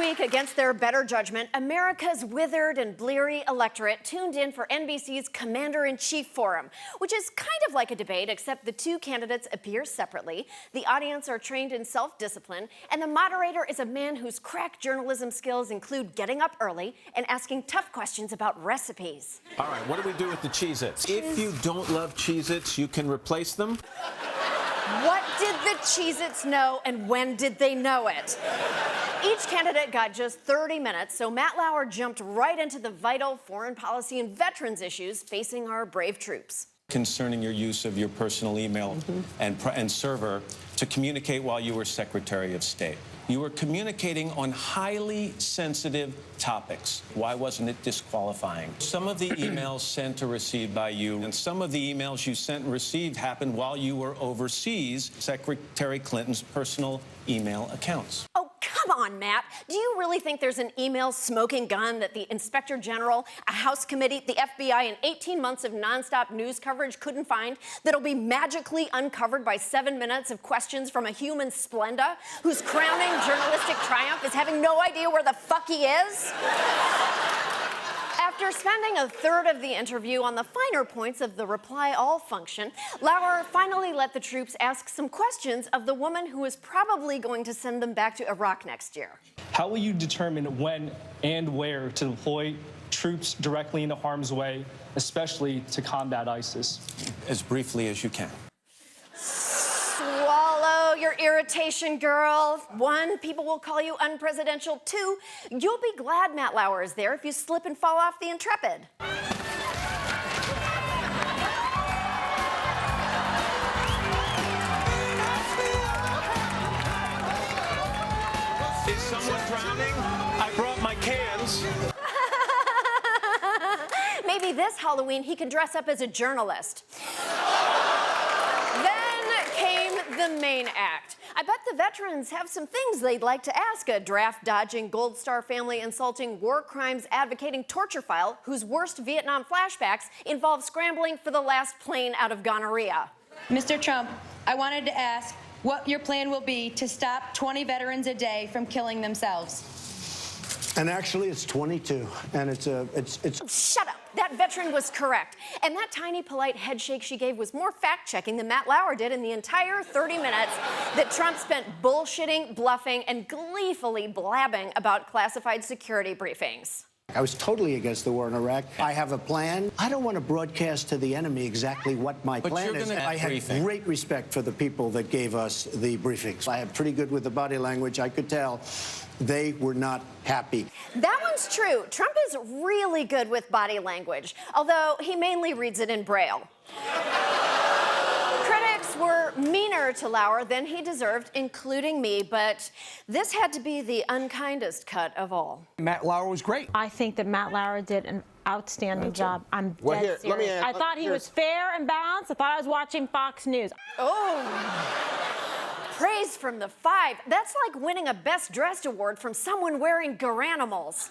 week, against their better judgment, America's withered and bleary electorate tuned in for NBC's Commander-in-Chief Forum, which is kind of like a debate, except the two candidates appear separately, the audience are trained in self-discipline, and the moderator is a man whose crack journalism skills include getting up early and asking tough questions about recipes. All right, what do we do with the Cheez-Its? If you don't love Cheez-Its, you can replace them. What did the Cheez-Its know, and when did they know it? Each candidate got just 30 minutes, so Matt Lauer jumped right into the vital foreign policy and veterans issues facing our brave troops. Concerning your use of your personal email and server to communicate while you were Secretary of State. You were communicating on highly sensitive topics. Why wasn't it disqualifying? Some of the emails sent or received by you, and some of the emails you sent and received happened while you were overseas, Secretary Clinton's personal email accounts. Oh, come on, Matt. Do you really think there's an email smoking gun that the Inspector General, a House committee, the FBI, and 18 months of nonstop news coverage couldn't find that'll be magically uncovered by 7 minutes of questions from a human Splenda whose crowning journalistic triumph is having no idea where the fuck he is? After spending a third of the interview on the finer points of the reply all function, Lauer finally let the troops ask some questions of the woman who is probably going to send them back to Iraq next year. How will you determine when and where to deploy troops directly into harm's way, especially to combat ISIS? As briefly as you can. Swallow your irritation, girl. 1, people will call you unpresidential. 2, you'll be glad Matt Lauer is there if you slip and fall off the Intrepid. Is someone drowning? I brought my cans. Maybe this Halloween he can dress up as a journalist. The main act. I bet the veterans have some things they'd like to ask a draft-dodging, Gold Star family insulting, war crimes advocating torture file whose worst Vietnam flashbacks involve scrambling for the last plane out of gonorrhea. Mr. Trump, I wanted to ask what your plan will be to stop 20 veterans a day from killing themselves. And actually, it's 22, and it's. Oh, shut up. That veteran was correct. And that tiny, polite head shake she gave was more fact-checking than Matt Lauer did in the entire 30 minutes that Trump spent bullshitting, bluffing, and gleefully blabbing about classified security briefings. I was totally against the war in Iraq. I have a plan. I don't want to broadcast to the enemy exactly what my plan is. I had great respect for the people that gave us the briefings. I am pretty good with the body language. I could tell they were not happy. That one's true. Trump is really good with body language, although he mainly reads it in Braille. Critics were meaner to Lauer than he deserved, including me, but this had to be the unkindest cut of all. Matt Lauer was great. I think that Matt Lauer did an outstanding job. I'm dead serious. I thought he was fair and balanced. I thought I was watching Fox News. Oh. Praise from the 5. That's like winning a Best Dressed award from someone wearing Garanimals.